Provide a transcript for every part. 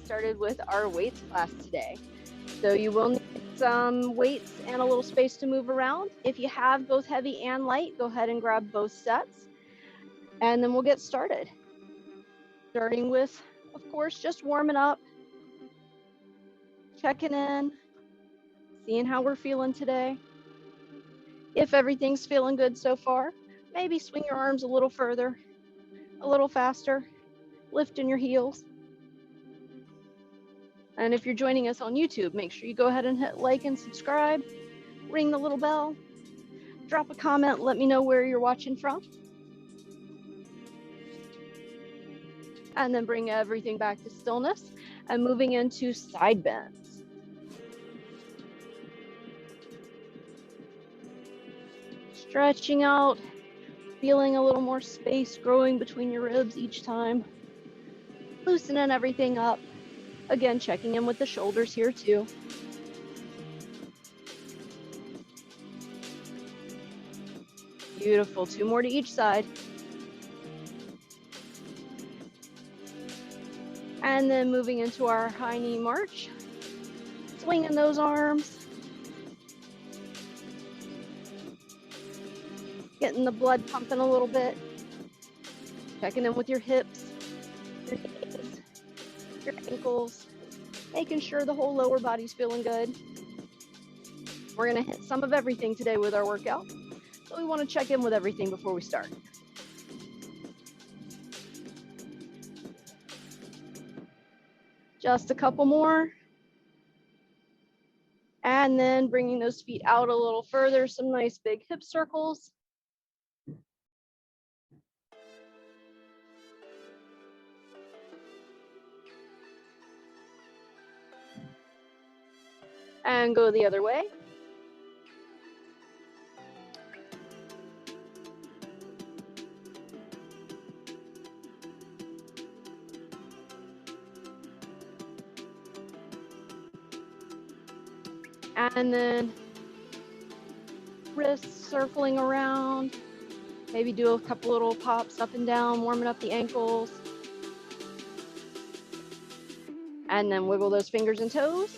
started with our weights class today. So you will need some weights and a little space to move around. If you have both heavy and light, go ahead and grab both sets. And then we'll get started. Starting with, of course, just warming up, checking in, seeing how we're feeling today. If everything's feeling good so far, maybe swing your arms a little further, a little faster, lifting your heels. And if you're joining us on YouTube, make sure you go ahead and hit like and subscribe, ring the little bell, drop a comment, let me know where you're watching from. And then bring everything back to stillness and moving into side bends. Stretching out, feeling a little more space growing between your ribs each time. Loosening everything up. Again, checking in with the shoulders here too. Beautiful, 2 more to each side. And then moving into our high knee march. Swinging those arms. Getting the blood pumping a little bit. Checking in with your hips, your knees, your ankles. Making sure the whole lower body's feeling good. We're gonna hit some of everything today with our workout. So we wanna check in with everything before we start. Just a couple more. And then bringing those feet out a little further, some nice big hip circles. And go the other way. And then wrists circling around. Maybe do a couple little pops up and down, warming up the ankles. And then wiggle those fingers and toes.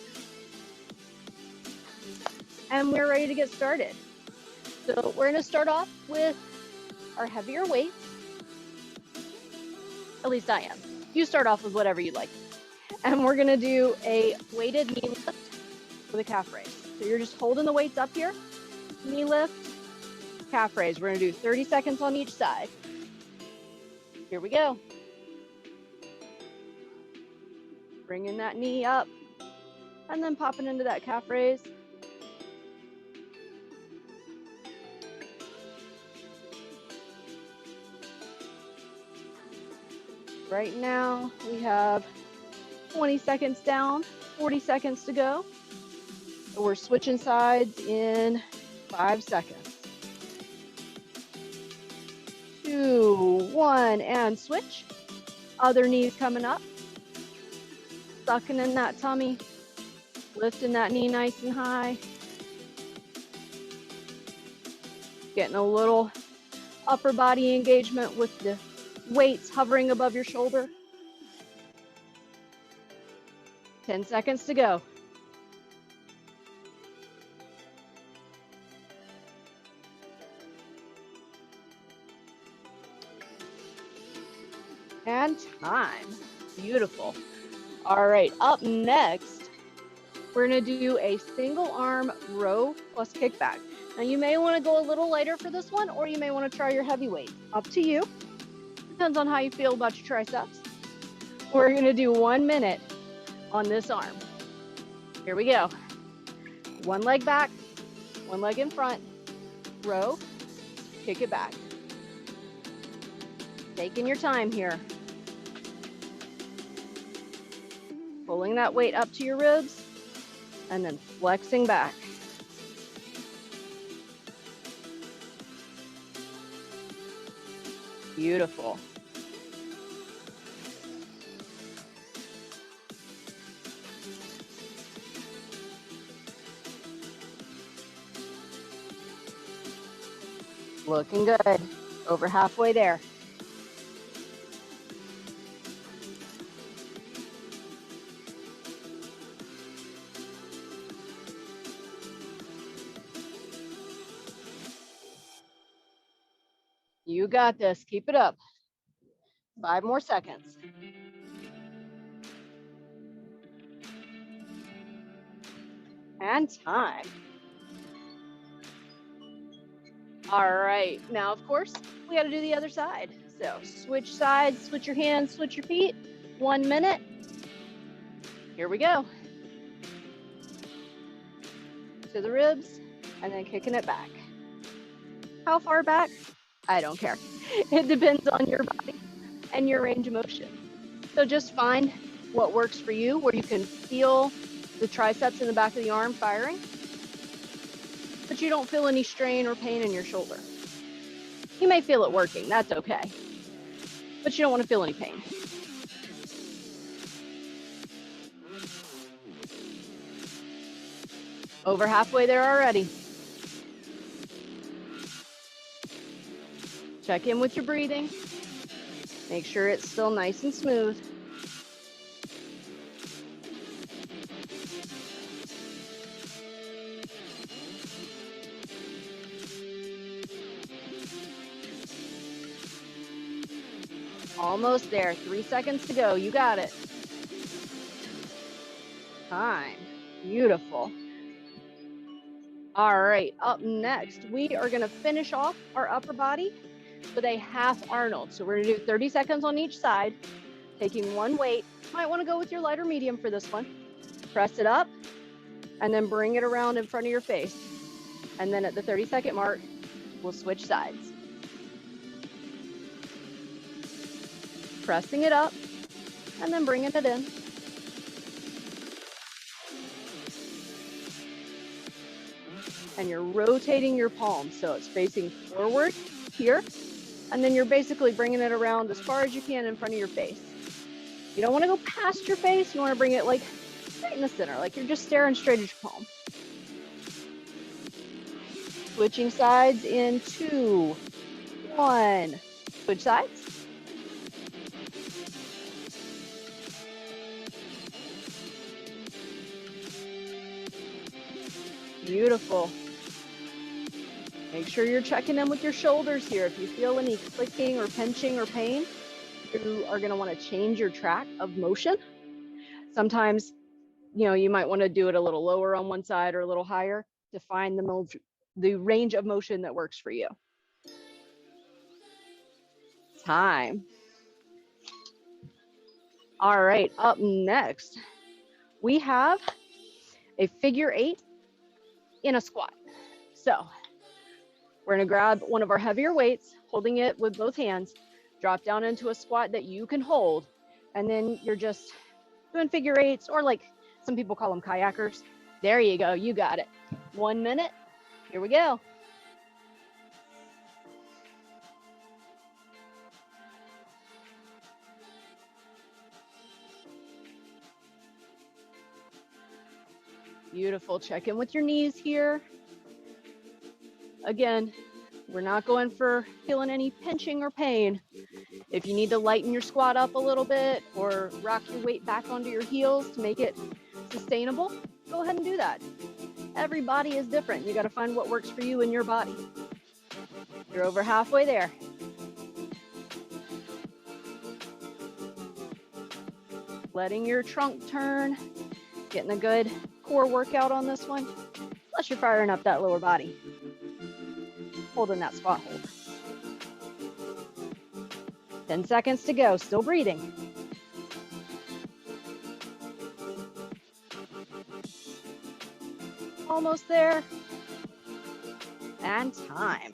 And we're ready to get started. So we're gonna start off with our heavier weights. At least I am. You start off with whatever you like. And we're gonna do a weighted knee lift with a calf raise. So you're just holding the weights up here, knee lift, calf raise. We're gonna do 30 seconds on each side. Here we go. Bringing that knee up and then popping into that calf raise. Right now we have 20 seconds down, 40 seconds to go. So we're switching sides in 5 seconds. 2, 1, and switch. Other knee's coming up. Sucking in that tummy. Lifting that knee nice and high. Getting a little upper body engagement with the weights hovering above your shoulder. 10 seconds to go. And time. Beautiful. All right, up next, we're gonna do a single arm row plus kickback. Now you may wanna go a little lighter for this one, or you may wanna try your heavy weight. Up to you. Depends on how you feel about your triceps. We're gonna do 1 minute on this arm. Here we go. One leg back, one leg in front, row, kick it back. Taking your time here. Pulling that weight up to your ribs and then flexing back. Beautiful. Looking good. Over halfway there. You got this. Keep it up. 5 more seconds. And time. All right. Now, of course, we got to do the other side. So switch sides, switch your hands, switch your feet. 1 minute. Here we go. To the ribs, and then kicking it back. How far back? I don't care. It depends on your body and your range of motion. So just find what works for you, where you can feel the triceps in the back of the arm firing, but you don't feel any strain or pain in your shoulder. You may feel it working, that's okay, but you don't want to feel any pain. Over halfway there already. Check in with your breathing. Make sure it's still nice and smooth. Almost there. 3 seconds to go. You got it. Time. Beautiful. All right, up next, we are gonna finish off our upper body with a half Arnold. So we're gonna do 30 seconds on each side, taking one weight. Might wanna go with your light or medium for this one. Press it up, and then bring it around in front of your face. And then at the 30-second mark, we'll switch sides. Pressing it up, and then bringing it in. And you're rotating your palm so it's facing forward here, and then you're basically bringing it around as far as you can in front of your face. You don't want to go past your face, you want to bring it like right in the center, like you're just staring straight at your palm. Switching sides in 2, 1. Switch sides. Beautiful. Make sure you're checking in with your shoulders here. If you feel any clicking or pinching or pain, you are going to want to change your track of motion. Sometimes, you might want to do it a little lower on one side or a little higher to find the range of motion that works for you. Time. All right, up next, we have a figure 8 in a squat. So we're gonna grab one of our heavier weights, holding it with both hands, drop down into a squat that you can hold, and then you're just doing figure 8s, or like some people call them kayakers. There you go, you got it. 1 minute, here we go. Beautiful, check in with your knees here. Again, we're not going for feeling any pinching or pain. If you need to lighten your squat up a little bit or rock your weight back onto your heels to make it sustainable, go ahead and do that. Every body is different. You got to find what works for you and your body. You're over halfway there. Letting your trunk turn, getting a good core workout on this one, plus you're firing up that lower body. Holding that squat hold. 10 seconds to go, still breathing. Almost there. And time.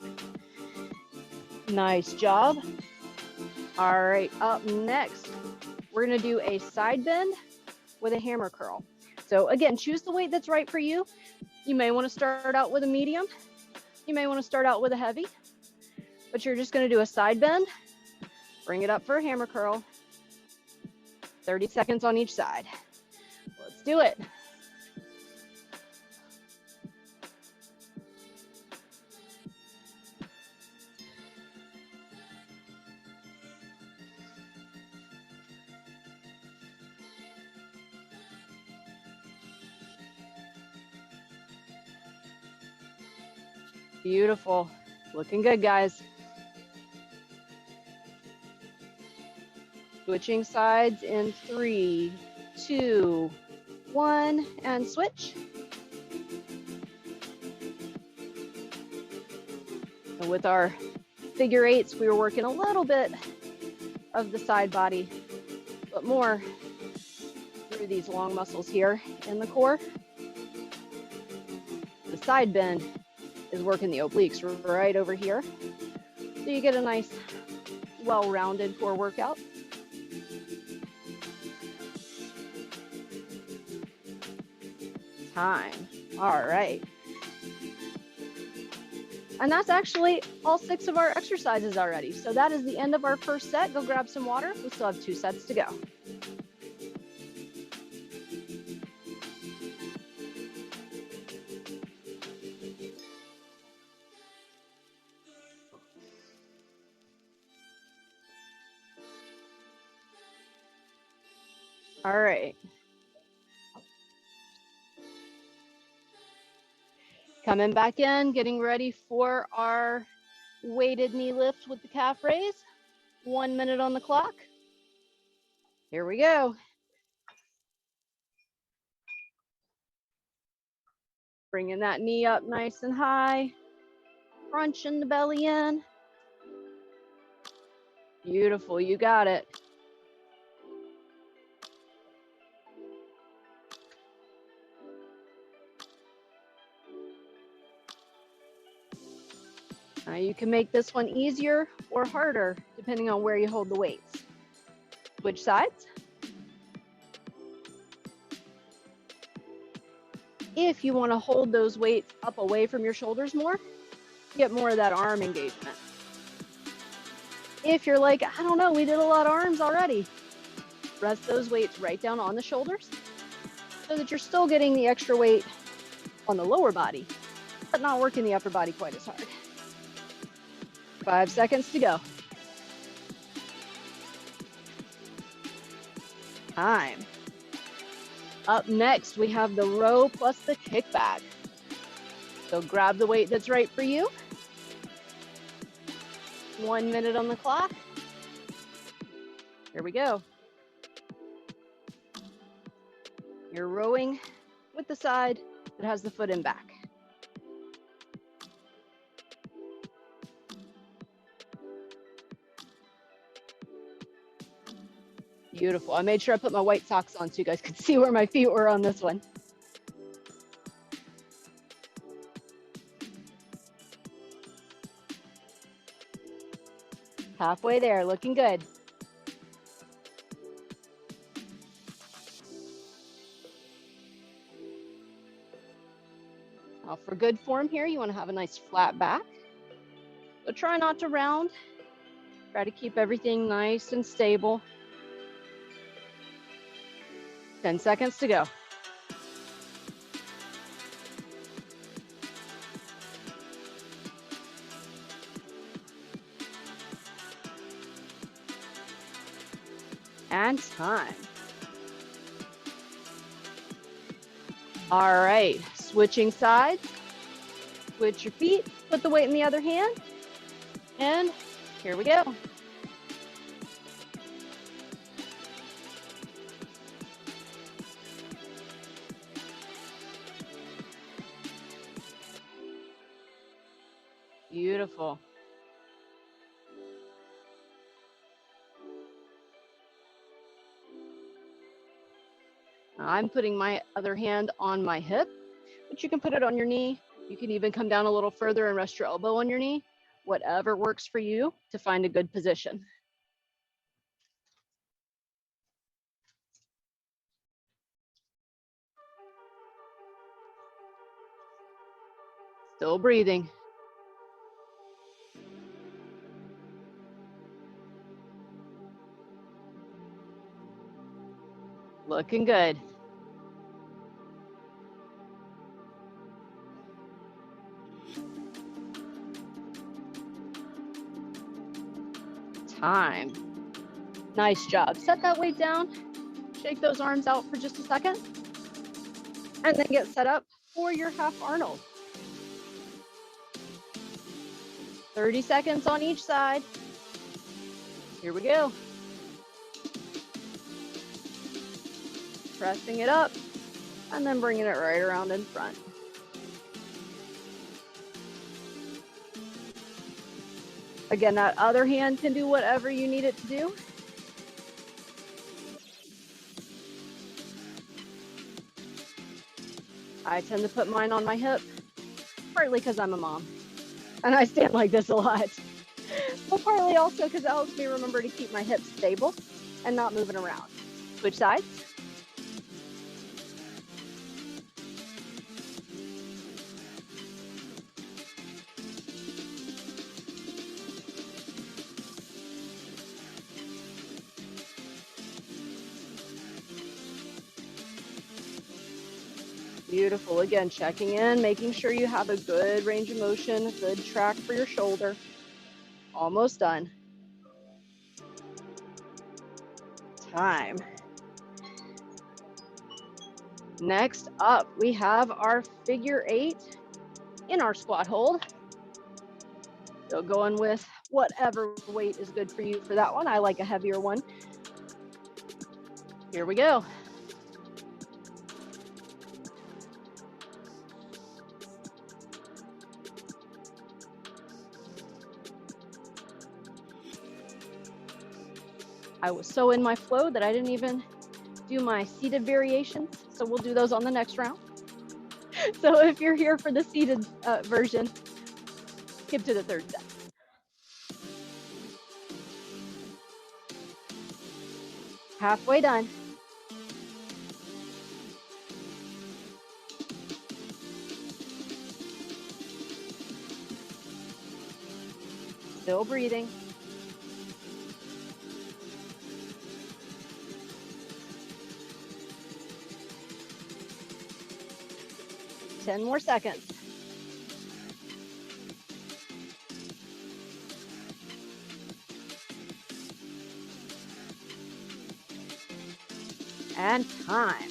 Nice job. All right, up next, we're gonna do a side bend with a hammer curl. So again, choose the weight that's right for you. You may wanna start out with a medium. You may wanna start out with a heavy, but you're just gonna do a side bend, bring it up for a hammer curl, 30 seconds on each side. Let's do it. Beautiful. Looking good, guys. Switching sides in 3, 2, 1, and switch. And with our figure eights, we were working a little bit of the side body, but more through these long muscles here in the core. The side bend is working the obliques right over here. So you get a nice, well-rounded core workout. Time. All right. And that's actually all 6 of our exercises already. So that is the end of our first set. Go grab some water. We still have 2 sets to go. All right. Coming back in, getting ready for our weighted knee lift with the calf raise. 1 minute on the clock. Here we go. Bringing that knee up nice and high. Crunching the belly in. Beautiful, you got it. Now you can make this one easier or harder depending on where you hold the weights. Switch sides. If you want to hold those weights up away from your shoulders more, get more of that arm engagement. If you're like, I don't know, we did a lot of arms already, rest those weights right down on the shoulders so that you're still getting the extra weight on the lower body, but not working the upper body quite as hard. 5 seconds to go. Time. Up next, we have the row plus the kickback. So grab the weight that's right for you. 1 minute on the clock. Here we go. You're rowing with the side that has the foot in back. Beautiful. I made sure I put my white socks on so you guys could see where my feet were on this one. Halfway there, looking good. Now for good form here, you want to have a nice flat back. So try not to round. Try to keep everything nice and stable. 10 seconds to go. And time. All right, switching sides. Switch your feet, put the weight in the other hand, and here we go. Beautiful. I'm putting my other hand on my hip, but you can put it on your knee. You can even come down a little further and rest your elbow on your knee, whatever works for you to find a good position. Still breathing. Looking good. Time. Nice job. Set that weight down. Shake those arms out for just a second. And then get set up for your half Arnold. 30 seconds on each side. Here we go. pressing it up, and then bringing it right around in front. Again, that other hand can do whatever you need it to do. I tend to put mine on my hip, partly because I'm a mom, and I stand like this a lot. But partly also because it helps me remember to keep my hips stable and not moving around. Switch sides. Beautiful. Again, checking in, making sure you have a good range of motion, good track for your shoulder. Almost done. Time. Next up, we have our figure 8 in our squat hold. So going with whatever weight is good for you for that one. I like a heavier one. Here we go. I was so in my flow that I didn't even do my seated variations. So we'll do those on the next round. So if you're here for the seated version, skip to the third set. Halfway done. Still breathing. Ten more seconds. And time.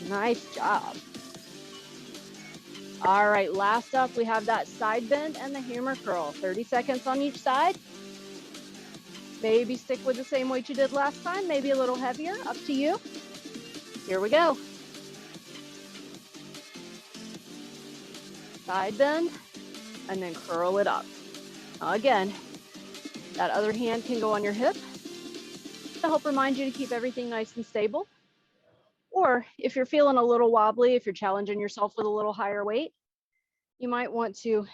Nice job. All right, last up, we have that side bend and the hammer curl. 30 seconds on each side. Maybe stick with the same weight you did last time, maybe a little heavier, up to you. Here we go. Side bend, and then curl it up. Again, that other hand can go on your hip to help remind you to keep everything nice and stable. Or if you're feeling a little wobbly, if you're challenging yourself with a little higher weight, you might want to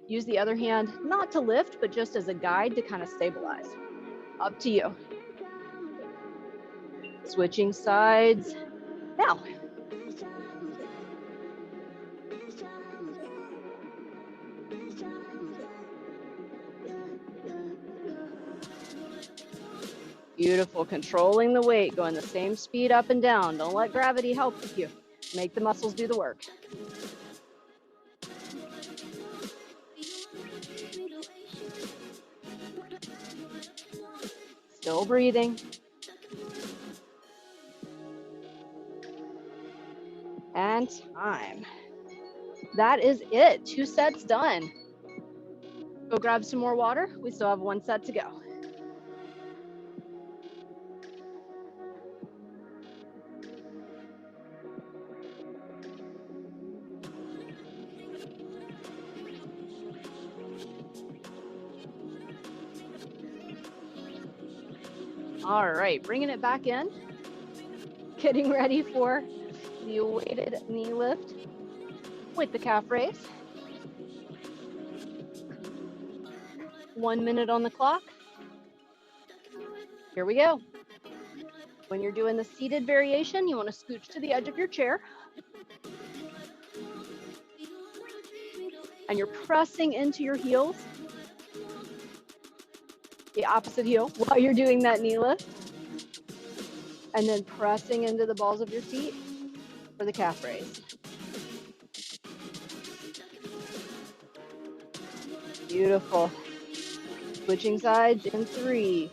use the other hand, not to lift, but just as a guide to kind of stabilize. Up to you. Switching sides now. Beautiful, controlling the weight, going the same speed up and down. Don't let gravity help with you. Make the muscles do the work. Still breathing. And time. That is it, 2 sets done. Go grab some more water. We still have 1 set to go. All right, bringing it back in. Getting ready for the weighted knee lift with the calf raise. 1 minute on the clock. Here we go. When you're doing the seated variation, you want to scooch to the edge of your chair. And you're pressing into your heels, the opposite heel, while you're doing that knee lift. And then pressing into the balls of your feet for the calf raise. Beautiful. Switching sides in 3,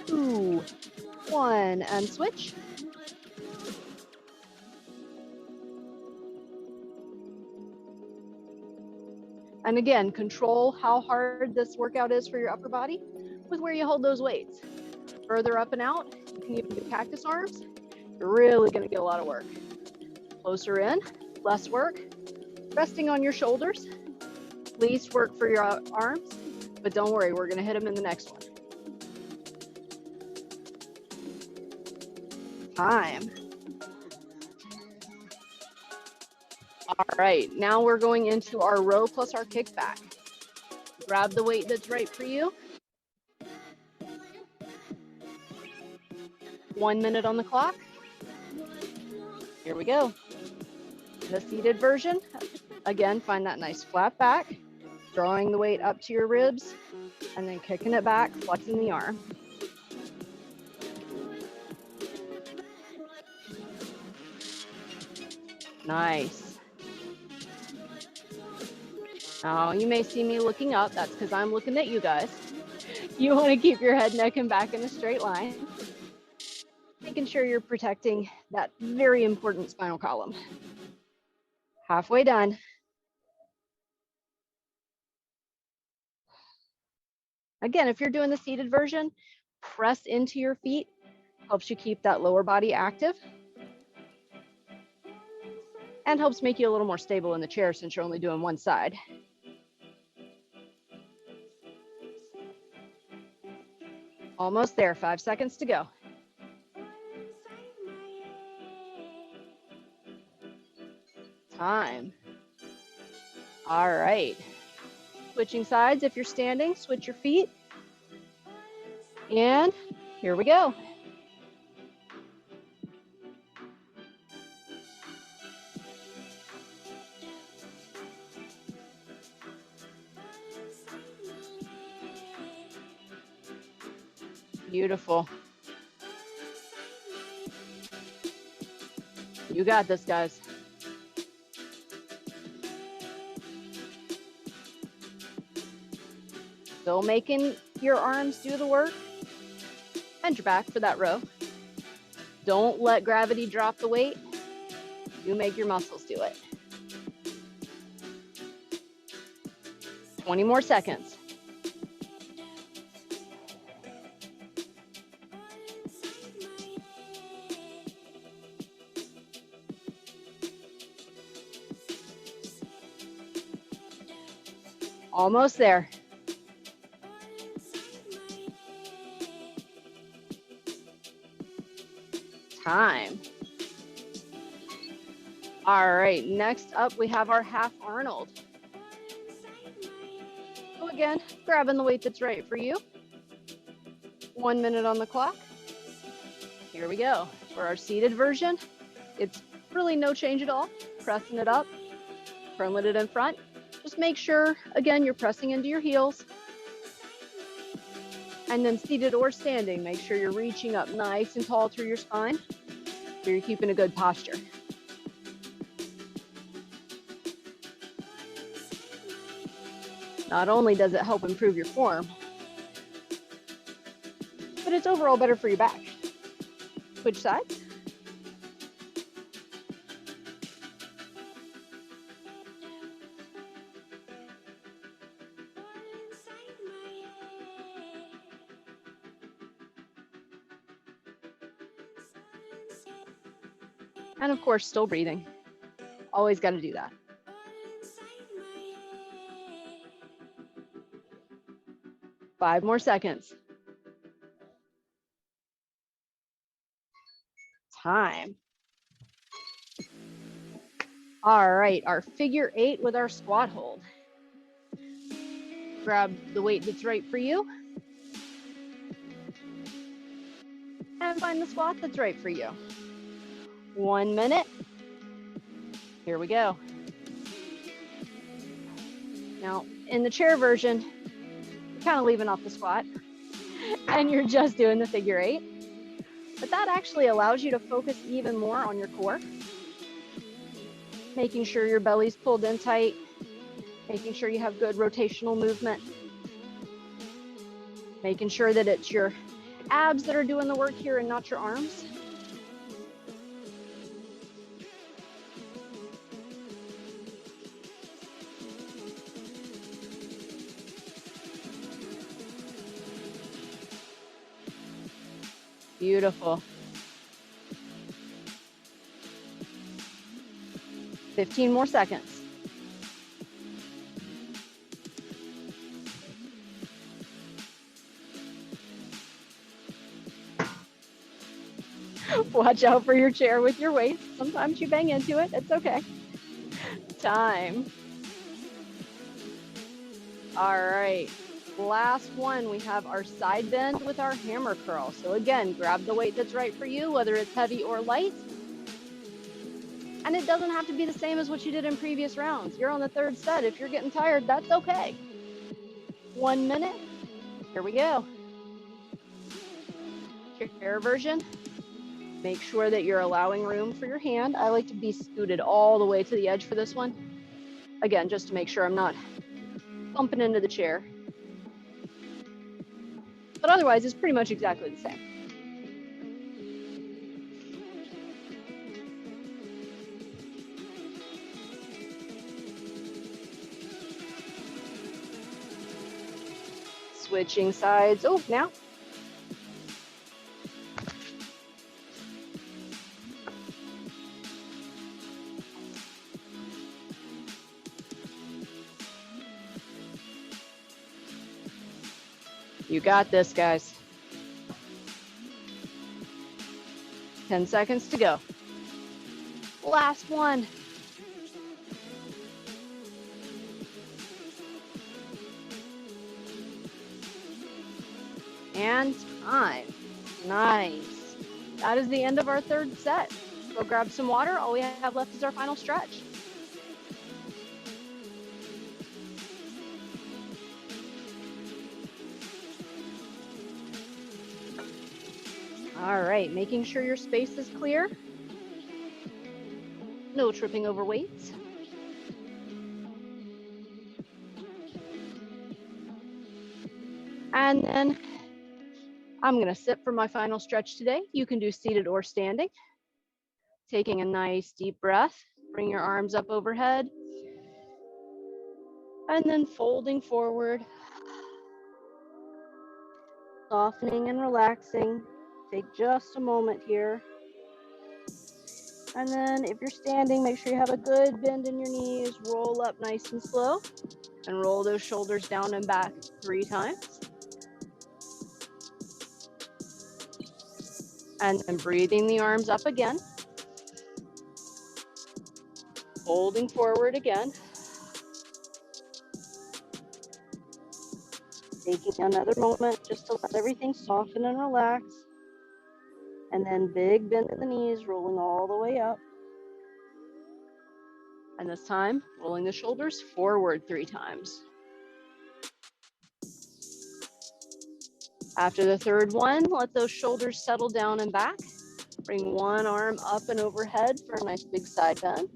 2, 1, and switch. And again, control how hard this workout is for your upper body with where you hold those weights. Further up and out, you can even do cactus arms. You're really going to get a lot of work. Closer in, less work. Resting on your shoulders. Least work for your arms, but don't worry, we're going to hit them in the next one. Time. All right, now we're going into our row plus our kickback. Grab the weight that's right for you. 1 minute on the clock. Here we go. The seated version. Again, find that nice flat back, drawing the weight up to your ribs, and then kicking it back, flexing the arm. Nice. Now, you may see me looking up. That's because I'm looking at you guys. You want to keep your head, neck, and back in a straight line, making sure you're protecting that very important spinal column. Halfway done. Again, if you're doing the seated version, press into your feet. Helps you keep that lower body active. And helps make you a little more stable in the chair since you're only doing one side. Almost there, 5 seconds to go. Time. All right. Switching sides, if you're standing, switch your feet. And here we go. Beautiful. You got this, guys. Still making your arms do the work. Bend your back for that row. Don't let gravity drop the weight. You make your muscles do it. 20 more seconds. Almost there. Time. All right, next up we have our half Arnold. So again, grabbing the weight that's right for you. 1 minute on the clock. Here we go. For our seated version, it's really no change at all. Pressing it up, curling it in front. Just make sure, again, you're pressing into your heels. And then seated or standing, make sure you're reaching up nice and tall through your spine, so you're keeping a good posture. Not only does it help improve your form, but it's overall better for your back. Switch sides. And of course, still breathing. Always got to do that. Five more seconds. Time. All right, our figure 8 with our squat hold. Grab the weight that's right for you. And find the squat that's right for you. 1 minute. Here we go. Now, in the chair version, you're kind of leaving off the squat and you're just doing the figure 8. But that actually allows you to focus even more on your core. Making sure your belly's pulled in tight, making sure you have good rotational movement, making sure that it's your abs that are doing the work here and not your arms. Beautiful. 15 more seconds. Watch out for your chair with your weights. Sometimes you bang into it. It's okay. Time. All right. Last one, we have our side bend with our hammer curl. So again, grab the weight that's right for you, whether it's heavy or light. And it doesn't have to be the same as what you did in previous rounds. You're on the third set. If you're getting tired, that's okay. 1 minute. Here we go. Chair version. Make sure that you're allowing room for your hand. I like to be scooted all the way to the edge for this one. Again, just to make sure I'm not bumping into the chair. But otherwise, it's pretty much exactly the same. Switching sides. Oh, now. You got this, guys. 10 seconds to go. Last one. And time. Nice. That is the end of our third set. Go grab some water. All we have left is our final stretch. All right, making sure your space is clear. No tripping over weights. And then I'm gonna sit for my final stretch today. You can do seated or standing. Taking a nice deep breath. Bring your arms up overhead. And then folding forward. Softening and relaxing. Take just a moment here. And then if you're standing, make sure you have a good bend in your knees. Roll up nice and slow. And roll those shoulders down and back 3 times. And then breathing the arms up again. Folding forward again. Taking another moment just to let everything soften and relax. And then big bend in the knees, rolling all the way up. And this time, rolling the shoulders forward 3 times. After the third one, let those shoulders settle down and back. Bring one arm up and overhead for a nice big side bend.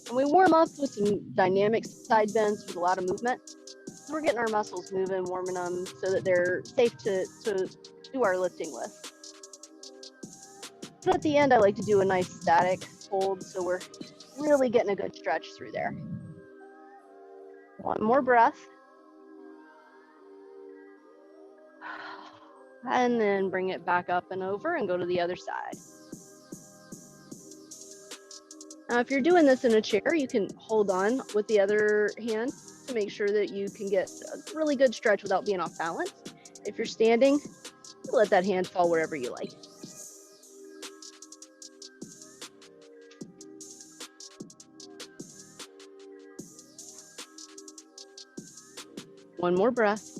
And we warm up with some dynamic side bends with a lot of movement. So we're getting our muscles moving, warming them so that they're safe to do our lifting with. But at the end, I like to do a nice static hold so we're really getting a good stretch through there. One more breath. And then bring it back up and over and go to the other side. Now, if you're doing this in a chair, you can hold on with the other hand to make sure that you can get a really good stretch without being off balance. If you're standing, let that hand fall wherever you like. One more breath.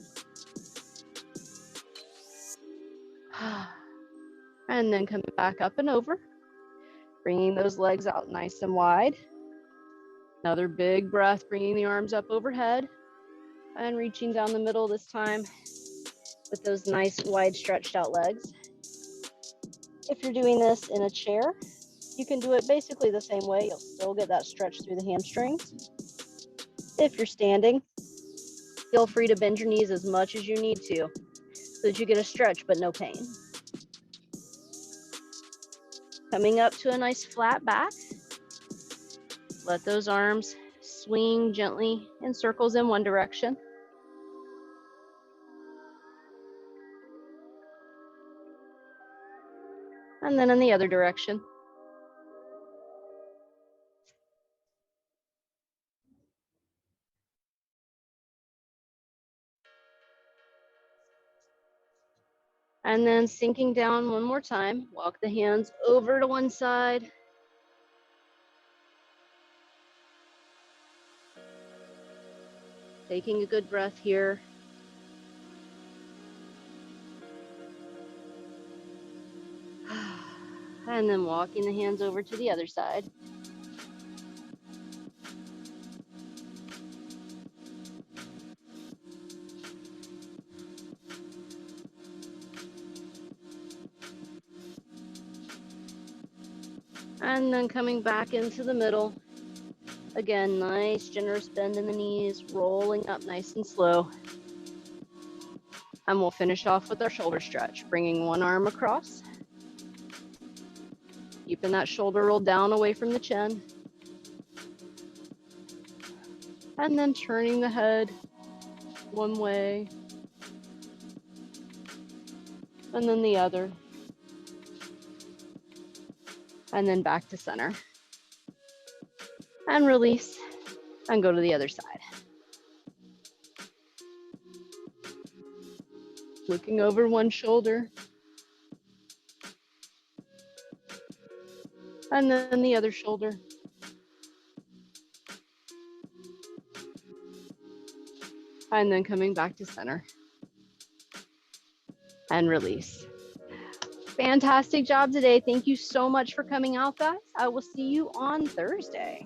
And then come back up and over, bringing those legs out nice and wide. Another big breath, bringing the arms up overhead and reaching down the middle this time with those nice wide stretched out legs. If you're doing this in a chair, you can do it basically the same way. You'll still get that stretch through the hamstrings. If you're standing, feel free to bend your knees as much as you need to so that you get a stretch but no pain. Coming up to a nice flat back. Let those arms swing gently in circles in one direction. And then in the other direction. And then sinking down one more time. Walk the hands over to one side. Taking a good breath here. And then walking the hands over to the other side. And then coming back into the middle. Again, nice generous bend in the knees, rolling up nice and slow. And we'll finish off with our shoulder stretch, bringing one arm across. Keeping that shoulder rolled down away from the chin. And then turning the head one way. And then the other. And then back to center. And release. And go to the other side. Looking over one shoulder. And then the other shoulder. And then coming back to center. And release. Fantastic job today. Thank you so much for coming out, guys. I will see you on Thursday.